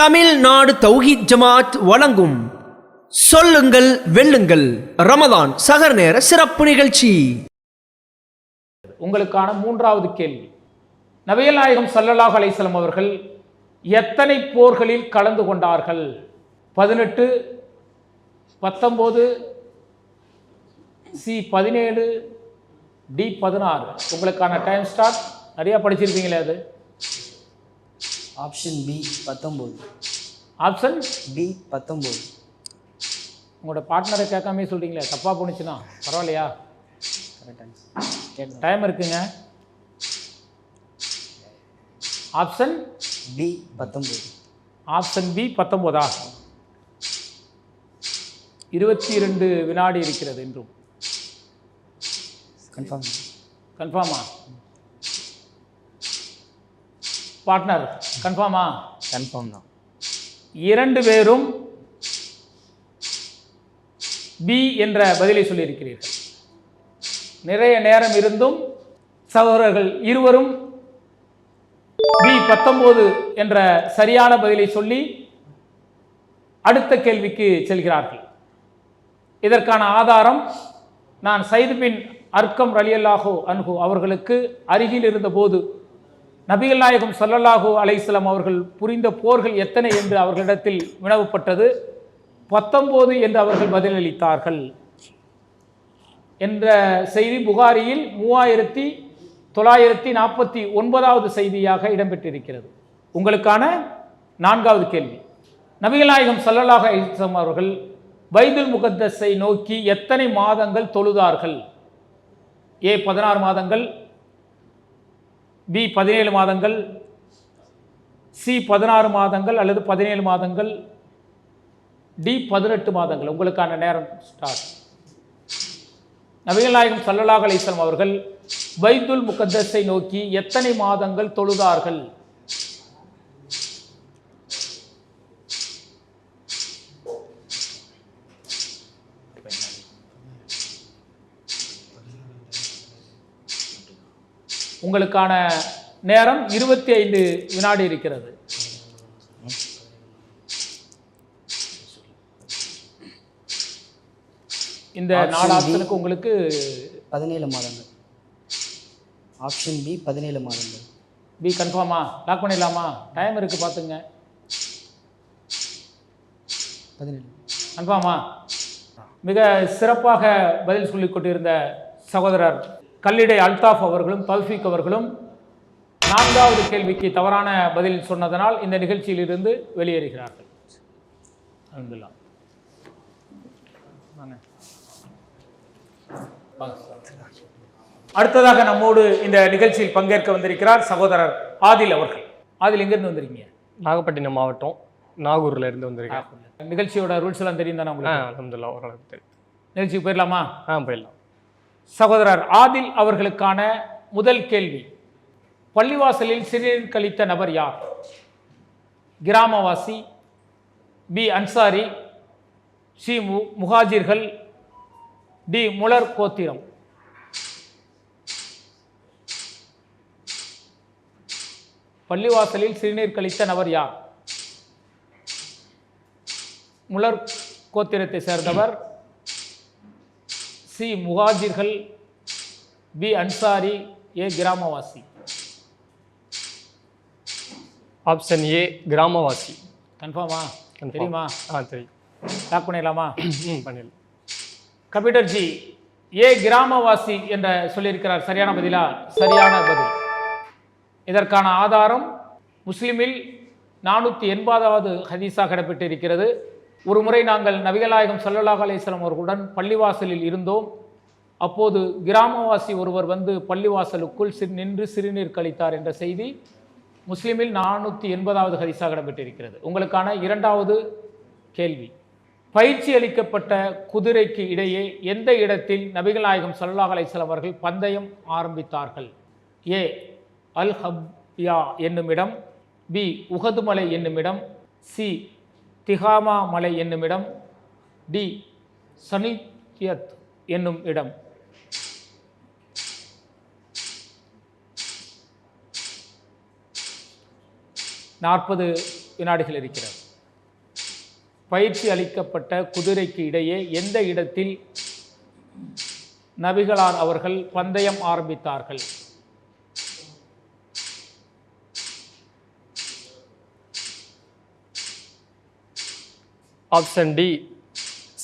தமிழ்நாடு தௌஹீத் ஜமாத் வழங்கும் சொல்லுங்கள் வெல்லுங்கள் ரமதான் சஹர் நேர சிறப்பு நிகழ்ச்சி. உங்களுக்கான மூன்றாவது கேள்வி, நபிகள் நாயகம் ஸல்லல்லாஹு அலைஹி வஸல்லம் அவர்கள் எத்தனை போர்களில் கலந்து கொண்டார்கள்? 18, 19, சி 17, டி 16. உங்களுக்கான டைம் ஸ்டார்ட். நிறையா படிச்சிருப்பீங்களே அது. Option B 19. Option B 19. உங்களோட பார்ட்னரை கேட்காமே சொல்கிறீங்களே, தப்பாக போணுச்சுன்னா பரவாயில்லையா? கரெக்டாக டைம் இருக்குங்க. Option B 19. Option B 19. 22 வினாடி இருக்கிறது என்றும். கன்ஃபார்ம். கன்ஃபார்மா பார்ட்னர்? கன்ஃபார்மா? கன்ஃபார்ம் தான். 2 பேரும் பி என்ற பதிலை சொல்லியிருக்கிறீர்கள். நிறைய நேரம் இருந்தும் சகோதரர்கள் இருவரும் பி 19 என்ற சரியான பதிலை சொல்லி அடுத்த கேள்விக்கு செல்கிறார்கள். இதற்கான ஆதாரம், நான் சைது பின் அர்க்கம் ரலியல்லாஹு அன்ஹு அவர்களுக்கு அருகில் இருந்தபோது நபிகள் நாயகம் ஸல்லல்லாஹு அலைஹி வஸல்லம் அவர்கள் புரிந்த போர்கள் எத்தனை என்று அவர்களிடத்தில் வினவப்பட்டது. 19 என்று அவர்கள் பதிலளித்தார்கள் என்ற செய்தி புகாரியில் 3949வது செய்தியாக இடம்பெற்றிருக்கிறது. உங்களுக்கான 4வது கேள்வி, நபிகள் நாயகம் ஸல்லல்லாஹு அலைஹி வஸல்லம் அவர்கள் பைத்துல் முகத்தஸை நோக்கி எத்தனை மாதங்கள் தொழுதார்கள்? ஏ 16 மாதங்கள், பி 17 மாதங்கள், சி 16 மாதங்கள் அல்லது 17 மாதங்கள், டி 18 மாதங்கள். உங்களுக்கான நேரம் ஸ்டார்ட். நபிகள் நாயகம் ஸல்லல்லாஹு அலைஹி வஸல்லம் அவர்கள் பைத்துல் முகத்தஸை நோக்கி எத்தனை மாதங்கள் தொழுதார்கள்? உங்களுக்கான நேரம் 25 வினாடி இருக்கிறது. இந்த 4 ஆப்ஷனுக்கு உங்களுக்கு 17 மாதங்கள். ஆப்ஷன் பி 17 மாதங்கள். பி கன்ஃபார்மா? லாக் பண்ணிடலாமா? டைம் இருக்கு பார்த்துங்க. 17 கன்ஃபார்மா? மிக சிறப்பாக பதில் சொல்லிக் கொண்டிருந்த சகோதரர் கல்லிடை அல்தாஃப் அவர்களும் தௌஃபீக் அவர்களும் 4வது கேள்விக்கு தவறான பதில் சொன்னதனால் இந்த நிகழ்ச்சியிலிருந்து வெளியேறுகிறார்கள். அல்ஹம்துலில்லாஹ். அடுத்ததாக நம்மோடு இந்த நிகழ்ச்சியில் பங்கேற்க வந்திருக்கிறார் சகோதரர் ஆதில் அவர்கள். ஆதில், எங்கிருந்து வந்திருக்கீங்க? நாகப்பட்டினம் மாவட்டம், நாகூர்ல இருந்து வந்திருக்கேன். நிகழ்ச்சியோட ரூல்ஸ் எல்லாம் தெரியும் தானே உங்களுக்கு? அல்ஹம்துலில்லாஹ், ஓரளவுக்கு தெரியும். நிகழ்ச்சிக்கு போயிடலாமா? போயிடலாம். சகோதரர் ஆதில் அவர்களுக்கான முதல் கேள்வி, பள்ளிவாசலில் சிறுநீர் கழித்த நபர் யார்? கிராமவாசி, பி அன்சாரி, சி முஹாஜிர்கள், டி முலர் கோத்திரம். பள்ளிவாசலில் சிறுநீர் கழித்த நபர் யார்? முலர் கோத்திரத்தை சேர்ந்தவர், சி முஹாஜிர்கள், பி அன்சாரி, ஏ கிராமவாசி. ஆப்ஷன் ஏ கிராமவாசி. கன்ஃபார்மா? தெரியுமா? தெரியும். லாக் பண்ணிடலாமா? பண்ணிடலாம். கம்ப்யூட்டர் ஜி, ஏ கிராமவாசி என்ற சொல்லியிருக்கிறார். சரியான பதிலா? சரியான பதில். இதற்கான ஆதாரம் முஸ்லிமில் 480வது ஹதீஸாக இடம்பெற்றிருக்கிறது. ஒரு முறை நாங்கள் நபிகள் நாயகம் ஸல்லல்லாஹு அலைஹி வஸல்லம் அவர்களுடன் பள்ளிவாசலில் இருந்தோம். அப்போது கிராமவாசி ஒருவர் வந்து பள்ளிவாசலுக்குள் நின்று சிறுநீர் கழித்தார் என்ற செய்தி முஸ்லிமில் 480வது ஹதீஸாக இடம்பெற்றிருக்கிறது. உங்களுக்கான 2வது கேள்வி, பயிற்சி அளிக்கப்பட்ட குதிரைக்கு இடையே எந்த இடத்தில் நபிகள் நாயகம் ஸல்லல்லாஹு அலைஹி வஸல்லம் அவர்கள் பந்தயம் ஆரம்பித்தார்கள்? ஏ அல் ஹப்யா என்னும் இடம், பி உஹது மலை என்னும் இடம், சி திஹாமா மலை என்னும் இடம், டி சனியத் என்னும் இடம். வினாடிகள் இருக்கிறது. பயிற்சி அளிக்கப்பட்ட குதிரைக்கு இடையே எந்த இடத்தில் நபிகளார் அவர்கள் பந்தயம் ஆரம்பித்தார்கள்? ஆப்ஷன் டி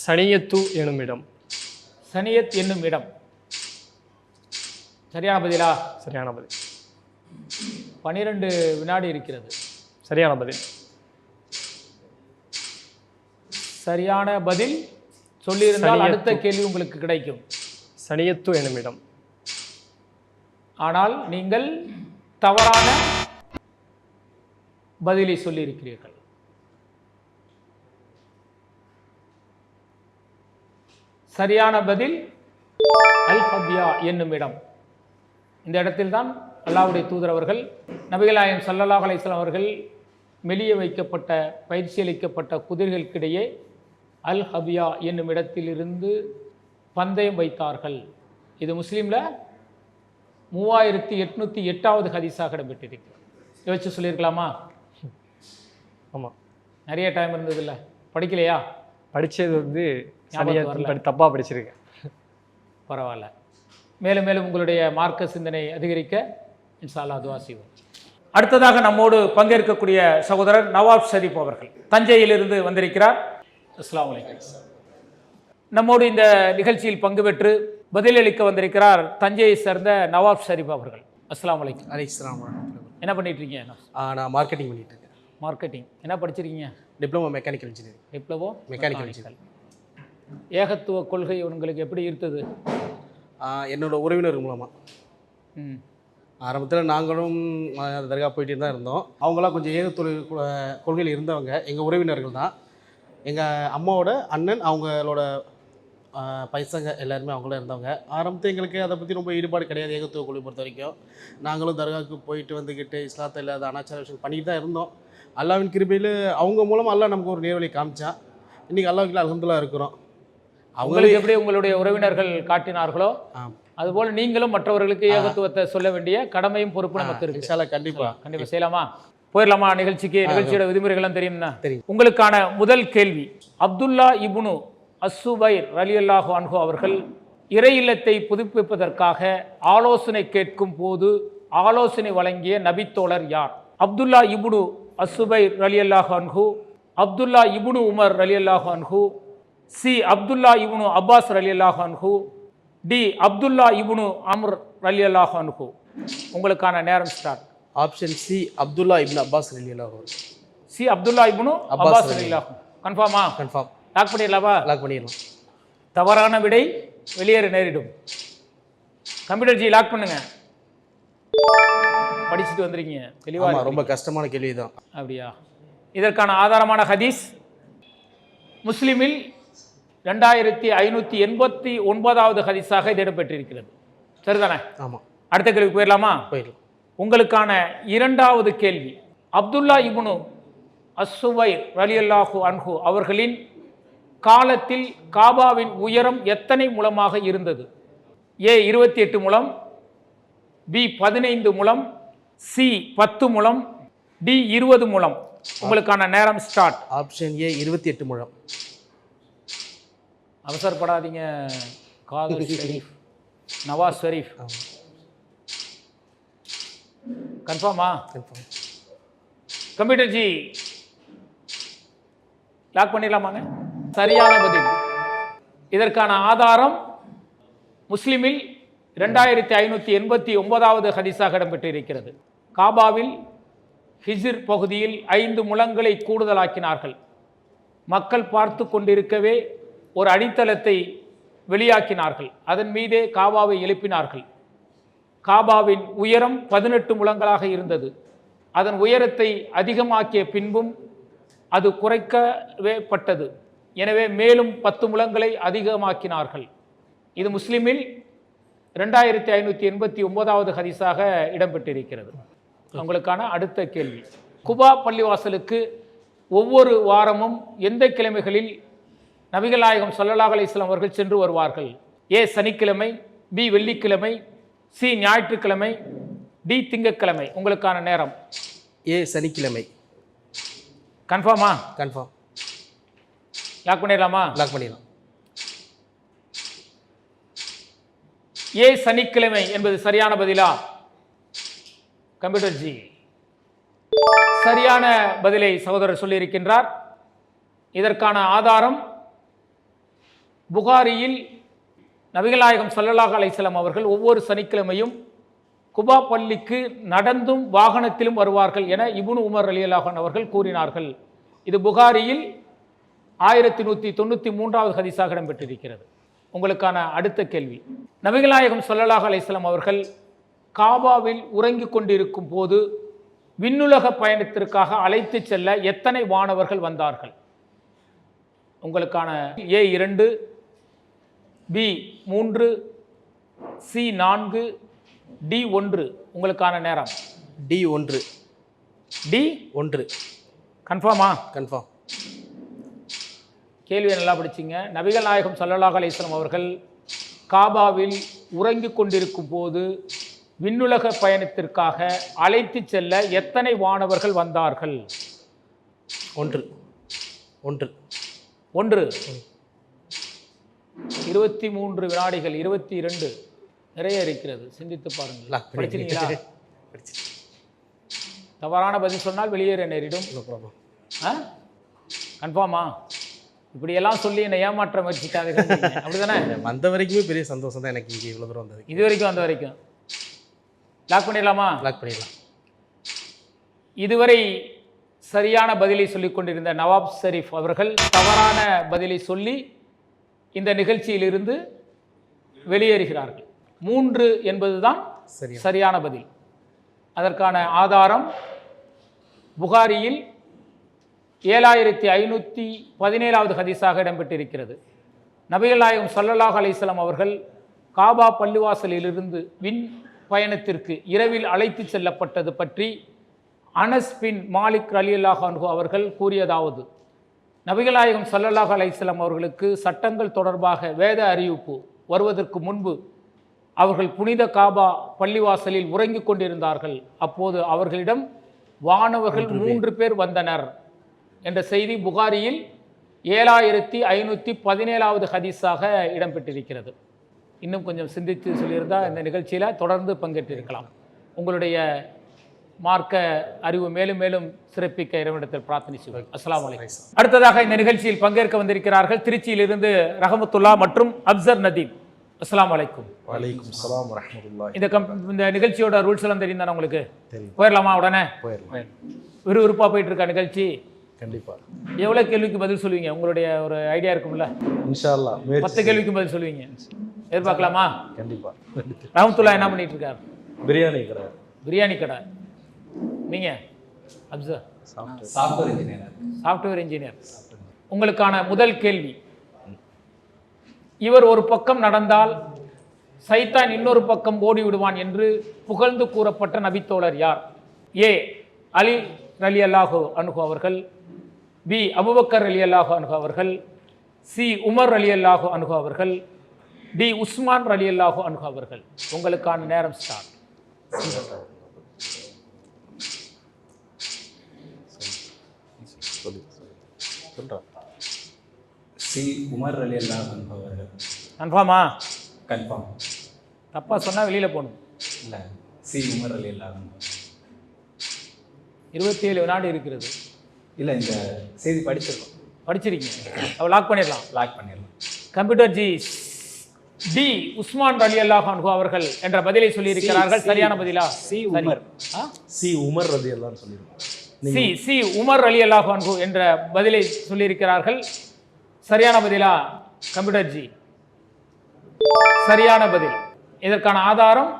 சனியத்து எனும் இடம். சனியத் என்னும் இடம். சரியான பதிலா? சரியான பதில். 12 வினாடி இருக்கிறது. சரியான பதில். சரியான பதில் சொல்லியிருந்தால் அடுத்த சனியத்து. கேள்வி உங்களுக்கு கிடைக்கும். சனியத்து எனும் இடம். ஆனால் நீங்கள் தவறான பதிலை சொல்லியிருக்கிறீர்கள். சரியான பதில் அல் ஹபியா என்னும் இடம். இந்த இடத்தில்தான் அல்லாஹ்வுடைய தூதர் அவர்கள் நபிகள் நாயகம் ஸல்லல்லாஹு அலைஹி வஸல்லம் அவர்கள் மெலிய வைக்கப்பட்ட பயிற்சி அளிக்கப்பட்ட குதிரைகளுக்கிடையே அல் ஹபியா என்னும் இடத்திலிருந்து பந்தயம் வைத்தார்கள். இது முஸ்லீமில் 3808வது ஹதீஸாக இடம்பெற்றிருக்கிறது. யோசிச்சு சொல்லியிருக்கலாமா? ஆமாம். நிறைய டைம் இருந்ததில்ல, படிக்கலையா? படித்தது வந்து ஞாபகத்துக்கு வரல. தப்பாக படிச்சிருக்கேன். பரவாயில்ல. மேலும் மேலும் உங்களுடைய மார்க்க சிந்தனை அதிகரிக்க இன்ஷா அல்லாஹ் துஆ செய்வோம். அடுத்ததாக நம்மோடு பங்கேற்கக்கூடிய சகோதரர் நவாப் ஷரீப் அவர்கள் தஞ்சையிலிருந்து வந்திருக்கிறார். அஸ்ஸலாமு அலைக்கும். நம்மோடு இந்த நிகழ்ச்சியில் பங்கு பெற்று பதிலளிக்க வந்திருக்கிறார் தஞ்சையை சேர்ந்த நவாப் ஷரீப் அவர்கள். அஸ்ஸலாமு அலைக்கும். அலைஸ்லாம். என்ன பண்ணிட்டு இருக்கீங்க? நான் மார்க்கெட்டிங் பண்ணிட்டு இருக்கேன். மார்க்கெட்டிங். என்ன படிச்சிருக்கீங்க? Diploma mechanical engineering. Diploma mechanical engineering. ஏகத்துவ கொள்கை உங்களுக்கு எப்படி இருந்தது? என்னோட உறவினர் மூலமாக ம் ஆரம்பத்தில் நாங்களும் தர்கா போயிட்டு தான் இருந்தோம். அவங்களாம் கொஞ்சம் ஏகத்தொழில் கொள்கையில் இருந்தவங்க எங்கள் உறவினர்கள் தான். எங்கள் அம்மாவோட அண்ணன் அவங்களோட பைசங்க எல்லாருமே அவங்களும் இருந்தவங்க. ஆரம்பத்தில் எங்களுக்கு அதை பற்றி ரொம்ப ஈடுபாடு கிடையாது. ஏகத்துவ கொள்கை பொறுத்த வரைக்கும் நாங்களும் தர்காவுக்கு போயிட்டு வந்துக்கிட்டு இஸ்லாத்தை இல்லாத அனாச்சார விஷயம் பண்ணிட்டு தான் இருந்தோம். அல்லாஹ்வின் கிருபையில் அவங்க மூலமாக அல்லாஹ் நமக்கு ஒரு நேர்வழி காமிச்சான். இன்றைக்கி அல்லாஹ்வுக்கு அல்ஹம்துலில்லாஹ் இருக்கிறோம். அவங்களுக்கு எப்படி உங்களுடைய உறவினர்கள் காட்டினார்களோ அதுபோல் நீங்களும் மற்றவர்களுக்கு ஏகத்துவத்தை சொல்ல வேண்டிய கடமையும் பொறுப்பு நமக்கு இருக்கு. இன்ஷா அல்லாஹ் கண்டிப்பாக செய்யலாமா? போயிடலாமா நிகழ்ச்சிக்கு? நிகழ்ச்சியோட விதிமுறைகளும் தெரியும்னா தெரியும். உங்களுக்கான முதல் கேள்வி, அப்துல்லா இப்னு அஸ்ஸுபைர் ரலியல்லாஹு அன்ஹு அவர்கள் இறை இல்லத்தை புதுப்பிப்பதற்காக ஆலோசனை கேட்கும் போது ஆலோசனை வழங்கிய நபித்தோழர் யார்? அப்துல்லா இப்னு அஸ்ஸுபைர் ரலியல்லாஹு அன்ஹு, அப்துல்லா இப்னு உமர் ரலியல்லாஹு அன்ஹு, சி அப்துல்லா இப்னு அப்பாஸ் ரலியல்லாஹு அன்ஹு, டி அப்துல்லா இப்னு அம்ர் ரலியல்லாஹு அன்ஹு. உங்களுக்கான நேரம் ஸ்டார்ட். ஆப்ஷன் சி அப்துல்லா இப்னு அப்பாஸ் ரலியல்லாஹு அன்ஹு. சி அப்துல்லா இப்னு அப்பாஸ் ரலியல்லாஹு. கன்ஃபார்மா? கன்ஃபார்ம். லாக் பண்ணிடலாமா? லாக் பண்ணிடலாம். தவறான விடை வெளியேற நேரிடும். கம்ப்யூட்டர் ஜி லாக் பண்ணுங்க. படிச்சுட்டு வந்திருக்கீங்க தெளிவா? ரொம்ப கஷ்டமான கேள்வி தான். அப்படியா? இதற்கான ஆதாரமான ஹதீஸ் முஸ்லிமில் 2589வது ஹதீஸாக இது இடம்பெற்றிருக்கிறது. சரிதானே? ஆமாம். அடுத்த கேள்வி போயிடலாமா? போயிடலாம். உங்களுக்கான இரண்டாவது கேள்வி, அப்துல்லா இப்னு அஸ்ஸுபைர் ரலியல்லாஹு அன்ஹு அவர்களின் காலத்தில் காபாவின் உயரம் எத்தனை முழமாக இருந்தது? ஏ 28 முழம், பி 15 முழம், சி 10 முழம், டி 20 முழம். உங்களுக்கான நேரம் ஸ்டார்ட். ஆப்ஷன் ஏ 28 முழம். அவசரப்படாதீங்க காதர் ஷரீஃப், நவாஸ் ஷரீஃப். கன்ஃபார்மா? கன்ஃபார்ம். கம்ப்யூட்டர் ஜி லாக் பண்ணிடலாமாங்க? சரியான பதில். இதற்கான ஆதாரம் முஸ்லிமில் 2589வது ஹதீஸாக இடம்பெற்றிருக்கிறது. காபாவில் ஹிஜ்ர் பகுதியில் 5 முழங்களை கூடுதலாக்கினார்கள். மக்கள் பார்த்து கொண்டிருக்கவே ஒரு அடித்தளத்தை வெளியாக்கினார்கள். அதன் மீதே காபாவை எழுப்பினார்கள். காபாவின் உயரம் 18 முழங்களாக இருந்தது. அதன் உயரத்தை அதிகமாக்கிய பின்பும் அது குறைக்கவே பட்டது. எனவே மேலும் 10 முழங்களை அதிகமாக்கினார்கள். இது முஸ்லிமில் 2589வது ஹதீஸாக இடம்பெற்றிருக்கிறது. உங்களுக்கான அடுத்த கேள்வி, குபா பள்ளிவாசலுக்கு ஒவ்வொரு வாரமும் எந்த கிழமைகளில் நபிகள் நாயகம் ஸல்லல்லாஹு அலைஹி வஸல்லம் அவர்கள் சென்று வருவார்கள்? ஏ சனிக்கிழமை, பி வெள்ளிக்கிழமை, சி ஞாயிற்றுக்கிழமை, டி திங்கட்கிழமை. உங்களுக்கான நேரம். ஏ சனிக்கிழமை. கன்ஃபார்மா? கன்ஃபார்ம். லாக் பண்ணிடலாமா? லாக் பண்ணிடலாம். ஏ சனிக்கிழமை என்பது சரியான பதிலா? கம்ப்யூட்டர் ஜி சரியான பதிலை சகோதரர் சொல்லியிருக்கின்றார். இதற்கான ஆதாரம் புகாரியில் நபிகள் நாயகம் ஸல்லல்லாஹு அலைஹி வஸல்லம் அவர்கள் ஒவ்வொரு சனிக்கிழமையும் குபா பள்ளிக்கு நடந்தும் வாகனத்திலும் வருவார்கள் என இப்னு உமர் ரலியல்லாஹு அன்ஹு அவர்கள் கூறினார்கள். இது புகாரியில் 1193வது ஹதீஸாக இடம்பெற்றிருக்கிறது. உங்களுக்கான அடுத்த கேள்வி, நபிகள் நாயகம் ஸல்லல்லாஹு அலைஹி வஸல்லம் அவர்கள் காபாவில் உறங்கிக் கொண்டிருக்கும் போது விண்ணுலக பயணத்திற்காக அழைத்து செல்ல எத்தனை வானவர்கள் வந்தார்கள்? உங்களுக்கான A2, B3, C4, D1. உங்களுக்கான நேரம். D1. D1 கன்ஃபார்மா? கன்ஃபார்ம். கேள்வியை நல்லா படிச்சிங்க. நபிகள் நாயகம் ஸல்லல்லாஹு அலைஹி வஸல்லம் அவர்கள் காபாவில் உறங்கிக் கொண்டிருக்கும் போது விண்ணுலக பயணத்திற்காக அழைத்து செல்ல எத்தனை வானவர்கள் வந்தார்கள்? 1. 23 வினாடிகள். 22 நிறைய இருக்கிறது, சிந்தித்து பாருங்கள். படிச்சிருக்கீங்களா? தவறான பதில் சொன்னால் வெளியேற நேரிடும். கன்ஃபார்மா? இப்படியெல்லாம் சொல்லி என்னை ஏமாற்ற முயற்சிக்காதீர்கள். அப்படிதானே? வந்த வரைக்குமே பெரிய சந்தோஷம் தான் எனக்கு. இங்கே இவ்வளோ தூரம் வந்தது. இது வரைக்கும் வந்த வரைக்கும் லாக் பண்ணிடலாமா? லாக் பண்ணிடலாம். இதுவரை சரியான பதிலை சொல்லிக் கொண்டிருந்த நவாப் ஷெரீப் அவர்கள் தவறான பதிலை சொல்லி இந்த நிகழ்ச்சியிலிருந்து வெளியேறுகிறார்கள். 3 என்பதுதான் சரியான பதில். அதற்கான ஆதாரம் புகாரியில் 7517வது ஹதீஸாக இடம்பெற்றிருக்கிறது. நபிகள் நாயகம் ஸல்லல்லாஹு அலைஹி வஸல்லம் அவர்கள் காபா பள்ளிவாசலிலிருந்து விண் பயணத்திற்கு இரவில் அழைத்து செல்லப்பட்டது பற்றி அனஸ் பின் மாலிக் ரலியல்லாஹு அன்ஹு அவர்கள் கூறியதாவது, நபிகள் நாயகம் ஸல்லல்லாஹு அலைஹி வஸல்லம் அவர்களுக்கு சட்டங்கள் தொடர்பாக வேத அறிவிப்பு வருவதற்கு முன்பு அவர்கள் புனித காபா பள்ளிவாசலில் உறங்கிக் கொண்டிருந்தார்கள். அப்போது அவர்களிடம் வானவர்கள் 3 பேர் வந்தனர் என்ற செய்தி புகாரியில் 7517வது ஹதீஸாக இடம்பெற்றிருக்கிறது. இன்னும் கொஞ்சம் சிந்தித்து சொல்லியிருந்தால் இந்த நிகழ்ச்சியில் தொடர்ந்து பங்கேற்றிருக்கலாம். உங்களுடைய மார்க்க அறிவு மேலும் மேலும் சிறப்பிக்க இறைவனிடத்தில் பிரார்த்தனை செய்வோம். அஸ்ஸலாமு அலைக்கும். அடுத்ததாக இந்த நிகழ்ச்சியில் பங்கேற்க வந்திருக்கிறார்கள் திருச்சியிலிருந்து ரஹமத்துல்லா மற்றும் அப்சர் நதீம். அஸ்ஸலாமு அலைக்கும். வலைக்கும் ஸலாம் வரஹ்மத்துல்லாஹி. இந்த நிகழ்ச்சியோட ரூல்ஸ் எல்லாம் தெரியும் தானே உங்களுக்கு? தெரியும். போயிடலாமா? உடனே போயிடலாம். விறுவிறுப்பாக போயிட்டு இருக்கா நிகழ்ச்சி? கண்டிப்பா. எவ்வளோ கேள்விக்கு பதில் சொல்லுவீங்க? உங்களுடைய ஒரு ஐடியா இருக்கும்ல? இன்ஷா அல்லாஹ் 10 கேள்விக்கு பதில் சொல்லுவீங்க. எதிர்பார்க்கலாமா? கண்டிப்பா. ரஹமத்துல்லா என்ன பண்ணிட்டு இருக்காரு? பிரியாணி கடை. பிரியாணி கடை. நீங்க அப்சர்? Software engineer. உங்களுக்கான முதல் கேள்வி, இவர் ஒரு பக்கம் நடந்தால் சைத்தான் இன்னொரு பக்கம் ஓடி விடுவான் என்று புகழ்ந்து கூறப்பட்ட நபித்தோழர் யார்? ஏ அலி ரலியல்லாஹு அன்ஹு அவர்கள், பி அபூபக்கர் ரலியல்லாஹு அன்ஹு அவர்கள், சி உமர் ரலியல்லாஹு அன்ஹு அவர்கள், டி உஸ்மான் ரலியல்லாஹு அன்ஹு அவர்கள். உங்களுக்கான நேரம் ஸ்டார்ட். சி உமர் ரலியல்லாஹு அன்ஹு அவர்கள். கன்ஃபார்மா? கன்ஃபார்ம். தப்பா சொன்னா வெளியில போகணும். இல்லை, சி உமர் ரலியல்லாஹு அன்ஹு. 27 வினாடி இருக்கிறது. இல்லை, இந்த செய்தி படிச்சிருக்கோம். படிச்சிருக்கீங்க. அவள் லாக் பண்ணிடலாம். லாக் பண்ணிடலாம். கம்ப்யூட்டர் ஜி டி உஸ்மான் ரலியல்லாஹு அன்ஹு அவர்கள் என்ற பதிலை சொல்லியிருக்கிறார்கள். சரியான பதிலா? C Umar. சி உமர் ரலியல்லாஹு சொல்லிருக்கோம். சி உமர் ரலியல்லாஹு அன்ஹு என்ற பதிலை சொல்லியிருக்கிறார்கள். சரியான பதிலா கம்ப்யூட்டர் ஜி? சரியான பதில். இதற்கான ஆதாரம்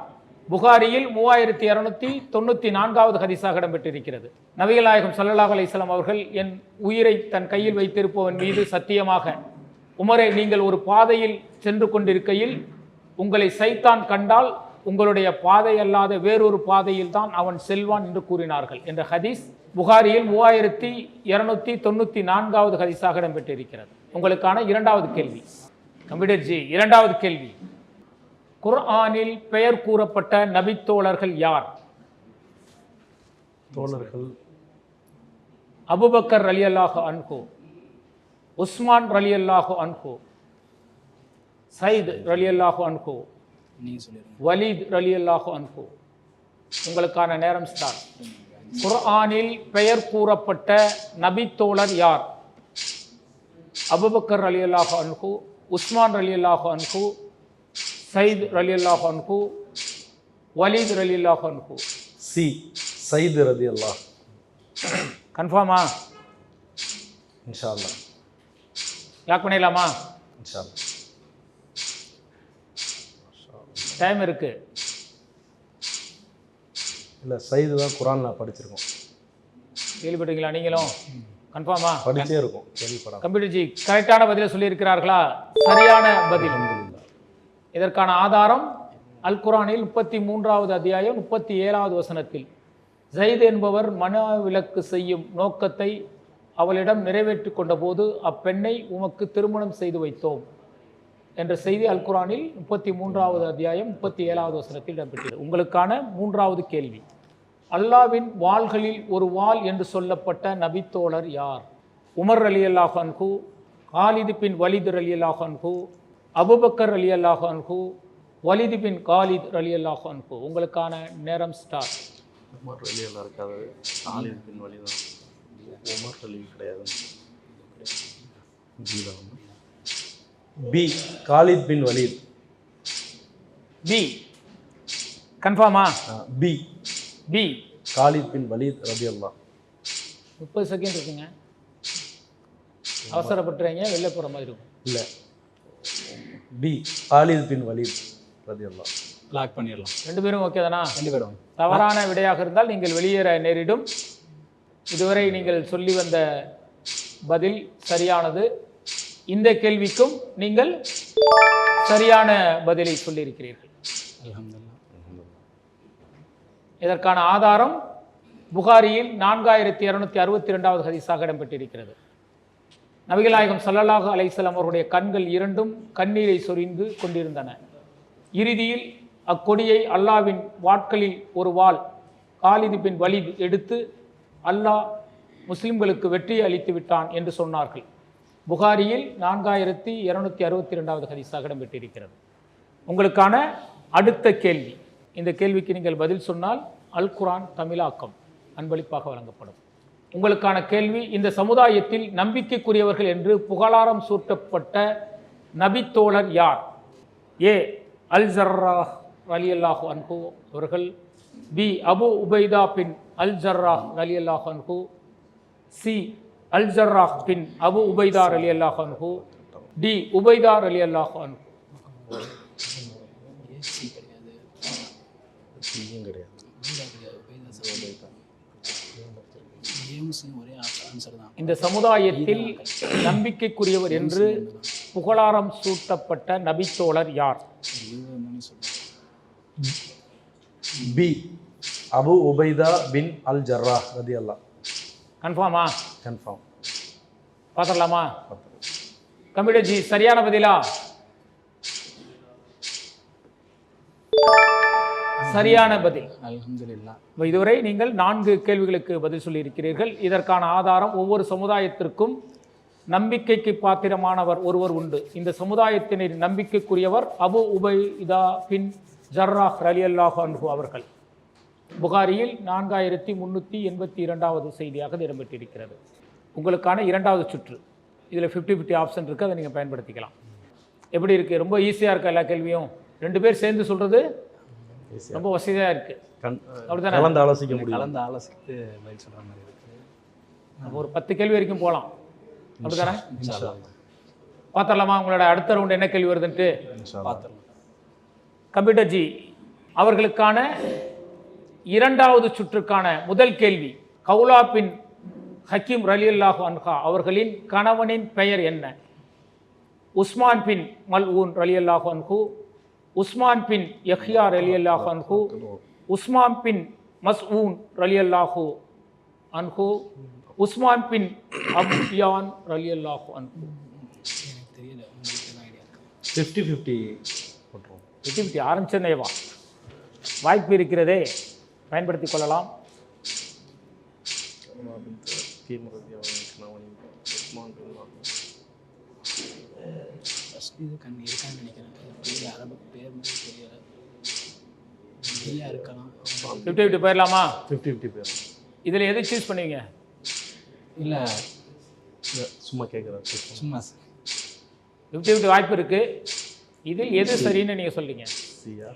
புகாரியில் 3294வது ஹதீஸாக இடம்பெற்றிருக்கிறது. நபிகள் நாயகம் ஸல்லல்லாஹு அலைஹி வஸல்லம் அவர்கள், என் உயிரை தன் கையில் வைத்திருப்பவன் மீது சத்தியமாக, உமரே, நீங்கள் ஒரு பாதையில் சென்று கொண்டிருக்கையில் உங்களை சைத்தான் கண்டால் உங்களுடைய பாதை அல்லாத வேறொரு பாதையில் தான் அவன் செல்வான் என்று கூறினார்கள் என்ற ஹதீஸ் புகாரியில் 3294வது ஹதீஸாக இடம்பெற்றிருக்கிறது. உங்களுக்கான இரண்டாவது கேள்வி. கம்ப்யூட்டர் ஜி, இரண்டாவது கேள்வி, குர்ஆனில் பெயர் கூறப்பட்ட நபித்தோழர்கள் யார்? தோழர்கள் அபூபக்கர் ரலியல்லாஹு அன்ஹு, உஸ்மான் ரலியல்லாஹு அன்ஹு, சைத் ரலியல்லாஹு அன்ஹு, வலீத் ரலியல்லாஹு அன்ஹு. உங்களுக்கான நேரம் ஸ்டார்ட். குர்ஆனில் பெயர் கூறப்பட்ட நபி தோழர் யார்? அபூபக்கர் ரலியல்லாஹு அன்ஹு, உஸ்மான் ரலியல்லாஹு அன்ஹு, சைத் ரலியல்லாஹு அன்ஹு, வலீத் ரலியல்லாஹு அன்ஹு. சி சைது ரதி அல்லா. கன்ஃபார்மா? இன்ஷா அல்லாஹ். லாக் பண்ணிடலாமா? இன்ஷா அல்லாஹ். டைம் இருக்கு. இல்லை சைது தான் குரான் படிச்சிருக்கோம். கேள்விப்பட்டீங்களா நீங்களும்? கன்ஃபார்மா? படிச்சே இருக்கும், கேள்விப்படாம. கம்ப்யூட்டர் ஜி கரெக்டான பதிலை சொல்லியிருக்கிறார்களா? சரியான பதில். இதற்கான ஆதாரம் அல் குர்ஆனில் 33வது அத்தியாயம் 37வது வசனத்தில் ஜைத் என்பவர் மனவிலக்கு செய்யும் நோக்கத்தை அவளிடம் நிறைவேற்றி கொண்ட போது அப்பெண்ணை உமக்கு திருமணம் செய்து வைத்தோம் என்ற செய்தி அல் குர்ஆனில் 33வது அத்தியாயம் 37வது வசனத்தில் இடம்பெற்றது. உங்களுக்கான 3வது கேள்வி. அல்லாவின் வாள்களில் ஒரு வாள் என்று சொல்லப்பட்ட நபித்தோழர் யார்? உமர் ரலியல்லாஹு அன்ஹு, காலித் பின் வலித் ரலியல்லாஹு அன்ஹு, அபூபக்கர் ரலியல்லாஹு அன்ஹு, வலித் பின் காலித் ரலியல்லாஹு அன்ஹு. உங்களுக்கான நேரம் ஸ்டார்ட். உமர் அலி எல்லாம் இருக்காது, காலித் பின் வலி தான். உமர் அலி கிடையாது. B Khalid bin Walid. B கன்ஃபார்மா? B B Khalid bin Walid ரதி அல்லா. 30 செகண்ட் இருக்குங்க, அவசரப்பட்டுறீங்க, வெளில போகிற மாதிரி இருக்கும். இல்லை, பி காலித் பின் வலீத் ரதி அல்லா. லாக் பண்ணிடலாம். 2 பேரும் ஓகே தானா? கண்டிப்பாக. தவறான விடையாக இருந்தால் நீங்கள் வெளியேற நேரிடும். இதுவரை நீங்கள் சொல்லி வந்த பதில் சரியானது. இந்த கேள்விக்கும் நீங்கள் சரியான பதிலை சொல்லியிருக்கிறீர்கள். அல்ஹம்துலில்லாஹ். இதற்கான ஆதாரம் புகாரியில் 4262வது ஹதீஸாக இடம்பெற்றிருக்கிறது. நபிகள் நாயகம் ஸல்லல்லாஹு அலைஹி வஸல்லம் அவருடைய கண்கள் இரண்டும் கண்ணீரை சொரிந்து கொண்டிருந்தன. இறுதியில் அக்கொடியை அல்லாவின் வாட்களில் ஒரு வாள் காலித் பின் வலீத் எடுத்து அல்லாஹ் முஸ்லிம்களுக்கு வெற்றி அளித்து விட்டான் என்று சொன்னார்கள். புகாரியில் 4262வது ஹதீஸாக இடம்பெற்றிருக்கிறது. உங்களுக்கான அடுத்த கேள்வி. இந்த கேள்விக்கு நீங்கள் பதில் சொன்னால் அல் குர்ஆன் தமிழாக்கம் அன்பளிப்பாக வழங்கப்படும். உங்களுக்கான கேள்வி. இந்த சமுதாயத்தில் நம்பிக்கைக்குரியவர்கள் என்று புகழாரம் சூட்டப்பட்ட நபித்தோழர் யார்? ஏ அல் ஜர்ராஹ் ரலியல்லாஹு அன்ஹு அவர்கள், பி அபு உபைதா பின் அல் ஜர்ராஹ் ரலியல்லாஹு அன்ஹு, சி அல் ஜர்ராஹ் பின் அபு உபைதா ரலியல்லாஹு அன்ஹு, டி உபைதா ரலியல்லாஹு அன்ஹு. இந்த சமுதாயத்தில் நம்பிக்கைக்குரியவர் என்று புகழாரம் சூட்டப்பட்ட நபித்தோழர் யார்? பி அபு உபைதா பின் அல் ஜர்ராஹ் ரதி அல்லா. கன்ஃபார்மா? கன்ஃபார்ம். பார்த்துடலாமா? கம்ப்யூட்டர் ஜி சரியான பதிலா? சரியான பதில். அல்ஹம்துலில்லாஹ். இதுவரை நீங்கள் 4 கேள்விகளுக்கு பதில் சொல்லியிருக்கிறீர்கள். இதற்கான ஆதாரம் ஒவ்வொரு சமுதாயத்திற்கும் நம்பிக்கைக்கு பாத்திரமானவர் ஒருவர் உண்டு. இந்த சமுதாயத்தினர் நம்பிக்கைக்குரியவர் அபு உபைதா பின் ஜர்ராஹ் ரலியல்லாஹு அன்ஹு அவர்கள். புகாரியில் 4382வது செய்தியாக இடம்பெற்றிருக்கிறது. உங்களுக்கான 2வது சுற்று. இதில் 50-50 ஆப்ஷன் இருக்குது, அதை நீங்கள் பயன்படுத்திக்கலாம். எப்படி இருக்குது? ரொம்ப ஈஸியாக இருக்கா? எல்லா கேள்வியும் 2 பேர் சேர்ந்து சொல்கிறது ரொம்ப வசதியாக இருக்குது. அப்படித்தானே? கலந்து ஆலோசிக்க முடியும். கலந்து ஆலோசித்து பதில் சொல்கிற மாதிரி இருக்குது. நம்ம ஒரு 10 கேள்வி வரைக்கும் போகலாம். அப்படித்தானே? இன்ஷா அல்லாஹ். பார்த்துடலாமா உங்களோட அடுத்த ரவுண்ட் என்ன கேள்வி வருதுன்ட்டு? பார்த்துடலாம். கம்ப்யூட்டர் ஜி அவர்களுக்கான 2வது சுற்றுக்கான முதல் கேள்வி. கௌலா பின் ஹக்கீம் ரலியல்லாஹு அன்ஹா அவர்களின் கணவனின் பெயர் என்ன? உஸ்மான் பின் மல்ஊன் ரலியல்லாஹு அன்ஹு, உஸ்மான் பின் யஹ்யா ரலியல்லாஹு அன்ஹு, உஸ்மான் பின் மஸ்ஊன் ரலியல்லாஹு அன்ஹு, உஸ்மான் பின் அப்யான் ரலியல்லாஹு அன்ஹு. 50-50 போட்டுருவோம். 50-50 ஆரம்பிச்சனேவா? வாய்ப்பு இருக்கிறதே, பயன்படுத்திக் கொள்ளலாம். முஸ்லீம் உஸ்மான் பின் ஃபஸ்ட் இது இருக்கான்னு நினைக்கிறேன். பெரிய அரபு பேர் மாதிரி தெரியல. இந்தியா இருக்கலாம். 50-50 போயிடலாமா? 50-50 பேர். இதில் எது சூஸ் பண்ணுவீங்க? இல்லை சும்மா கேட்குறேன். சும்மா 50-50 வாய்ப்பு இருக்கு. இதில் எது சரின்னு நீங்கள் சொல்றீங்க? சியா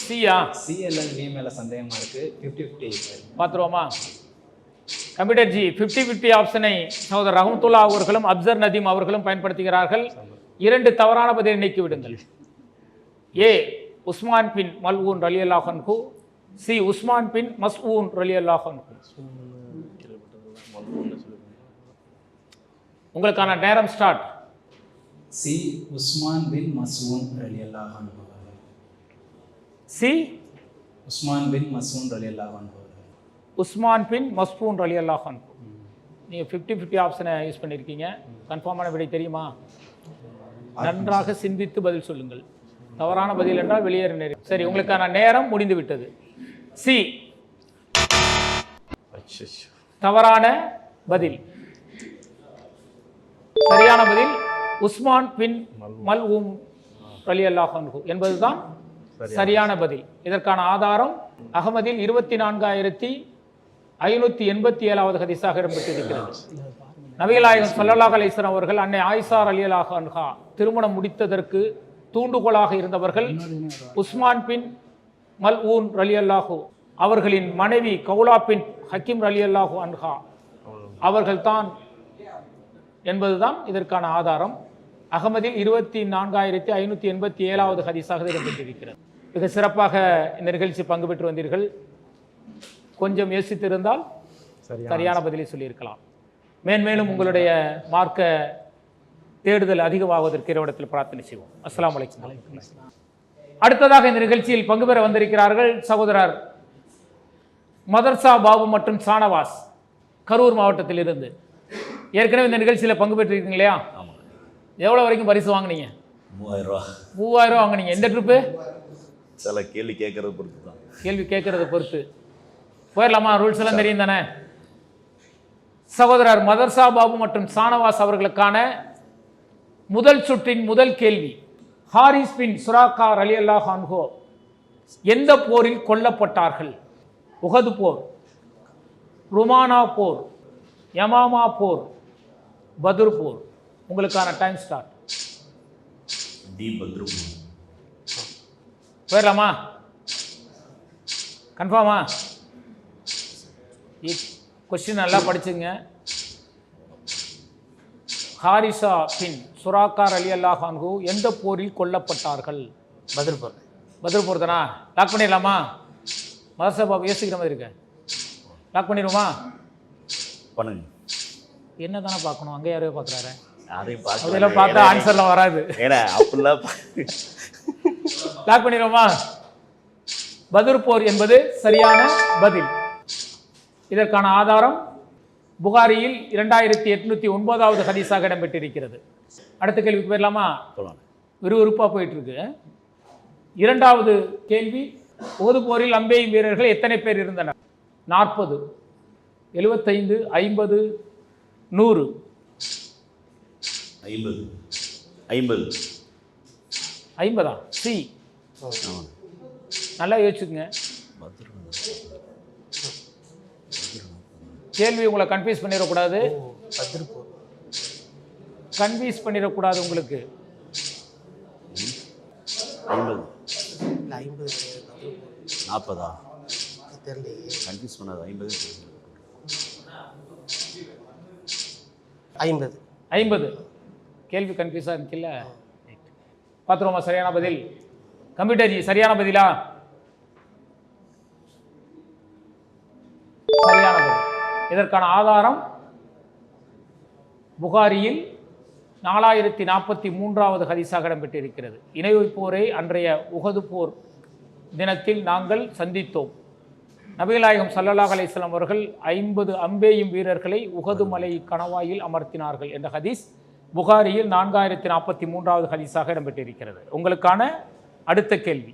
சியா? சி அல்லது டி மேலே சந்தேகமாக இருக்குது. 50-50 பார்த்துருவோமா? கம்ப்யூட்டர் ஜி 50-50 ஆப்ஷனை சகோதரர் ரஹமத்துல்லா அவர்களும் அப்சர் நதீம் அவர்களும் பயன்படுத்துகிறார்கள். 2 தவறான பதிலை நீக்கி விடுங்கள். ஏ உஸ்மான் பின் மல்ஊன் ரலியல்லாஹு அன்ஹு, சி உஸ்மான் பின் மஸ்ஊன் ரலியல்லாஹு அன்ஹு. உங்களுக்கான நேரம் ஸ்டார்ட். சி உஸ்மான் பின் மஸ்ஊன் ரலியல்லாஹு அன்ஹு. சி உஸ்மான் பின் மஸ்ஊன் ரலியல்லாஹு அன்ஹு. உஸ்மான் பின் மஸ்ஊன் ரலியல்லாஹு அன்ஹு. நீங்கள் 50-50 ஆப்ஷனை யூஸ் பண்ணியிருக்கீங்க. கன்ஃபார்மான விடை தெரியுமா? நன்றாக சிந்தித்து பதில் சொல்லுங்கள். தவறான பதில் என்றால் வெளியேற நேரம். சரி, உங்களுக்கான நேரம் முடிந்து விட்டது. சி தவறான பதில். சரியான பதில் உஸ்மான் பின் மல்ஊன் ரலியல்லாஹு அன்ஹு என்பதுதான் சரியான பதில். இதற்கான ஆதாரம் அகமதில் 24,587வது ஹதீஸாக இடம்பெற்றிருக்கிறது. நபிகள் நாயகம் ஸல்லல்லாஹு அலைஹி வஸல்லம் அவர்கள் அன்னை ஆயிஷா ரலியல்லாஹு அன்ஹா திருமணம் முடித்ததற்கு தூண்டுகோலாக இருந்தவர்கள் உஸ்மான் பின் மல்ஊன் ரலியல்லாஹு அவர்களின் மனைவி கௌலா பின் ஹக்கீம் ரலியல்லாஹு அன்ஹா அவர்கள்தான் என்பதுதான் இதற்கான ஆதாரம். அகமதில் 24,587வது ஹதீஸாக இடம்பெற்றிருக்கிறது. மிக சிறப்பாக இந்த நிகழ்ச்சி பங்கு பெற்று வந்தீர்கள். கொஞ்சம் யோசித்திருந்தால் சரியான பதிலை சொல்லியிருக்கலாம். மேன்மேலும் உங்களுடைய மார்க்க தேடுதல் அதிகமாவதற்கு இறைவனிடத்தில் பிரார்த்தனை செய்வோம். அஸ்ஸலாமு அலைக்கும். அடுத்ததாக இந்த நிகழ்ச்சியில் பங்கு பெற வந்திருக்கிறார்கள் சகோதரர் மதர்சா பாபு மற்றும் சானவாஸ், கரூர் மாவட்டத்தில் இருந்து. ஏற்கனவே இந்த நிகழ்ச்சியில் பங்கு பெற்றிருக்கீங்க இல்லையா? எவ்வளோ வரைக்கும் பரிசு வாங்கினீங்க? 3000 ரூபா. 3000 வாங்கினீங்க. எந்த ட்ரிப்பு? சில கேள்வி கேட்கறது பொறுத்து தான். கேள்வி கேட்கறத பொறுத்து. போயிடலாமா? ரூல்ஸ் எல்லாம் தெரியும் தானே? சகோதரர் மதர்சா பாபு மற்றும் சானவாஸ் அவர்களுக்கான முதல் சுற்றின் முதல் கேள்வி. ஹாரிஸ் பின் சுராக்கா ரலியல்லாஹு அன்ஹு எந்த போரில் கொல்லப்பட்டார்கள்? உஹது போர், ருமானா போர், யமாமா போர், பத்ர் போர். உங்களுக்கான டைம் ஸ்டார்ட். டி பத்ரு. போயிடலாமா? கன்ஃபார்மா? கொஸ்டின் நல்லா படிச்சுங்க. ஹாரிசா பின் சுராக்கா ரலியல்லாஹு அன்ஹு எந்த போரில் கொல்லப்பட்டார்கள்? பதில் போர். பத்ர் போர் தானா? லாக் பண்ணிடலாமா? மதர்சா பாபு யோசிக்கிற மாதிரி இருக்க. லாக் பண்ணிடுவோமா? பண்ணுங்க. என்ன தானே பார்க்கணும், அங்கே யாரையோ பார்க்குறாரு. யாரையும் அதெல்லாம் பார்த்தா ஆன்சர்லாம் வராது. ஏன்னா அப்படிலாம் லாக் பண்ணிடுவோமா? பத்ர் போர் என்பது சரியான பதில். இதற்கான ஆதாரம் புகாரியில் 2809வது ஹதீஸாக இடம்பெற்றிருக்கிறது. அடுத்த கேள்விக்கு போயிடலாமா? விறுவிறுப்பாக போயிட்டு இருக்கு. இரண்டாவது கேள்வி. உஹது போரில் அம்பேயும் வீரர்கள் எத்தனை பேர் இருந்தனர்? 40, 75, 50, 100. 50. 50. சி. நல்லா யோசிச்சுங்க. கேள்வி உங்களை கன்ஃபியூஸ் பண்ணிடக்கூடாது. கன்ஃபியூஸ் பண்ணிடக்கூடாது உங்களுக்கு. 50. 40 கன்ஃபியூஸ் பண்ணாது. 50. கேள்வி கன்ஃபியூஸாக இருந்துச்சுல்ல? பார்த்துருவோமா சரியான பதில்? கம்ப்யூட்டர் சரியான பதிலா? சரியான பதில். இதற்கான ஆதாரம் புகாரியில் 4043வது ஹதீஸாக இடம்பெற்றிருக்கிறது. இணை வைப்போரை அன்றைய உஹது போர் தினத்தில் நாங்கள் சந்தித்தோம். நபிகள் நாயகம் ஸல்லல்லாஹு அலைஹி வஸல்லம் அவர்கள் 50 அம்பேயும் வீரர்களை உஹது மலை கணவாயில் அமர்த்தினார்கள் என்ற ஹதீஸ் புகாரியில் 4043வது ஹதீஸாக இடம்பெற்றிருக்கிறது. உங்களுக்கான அடுத்த கேள்வி.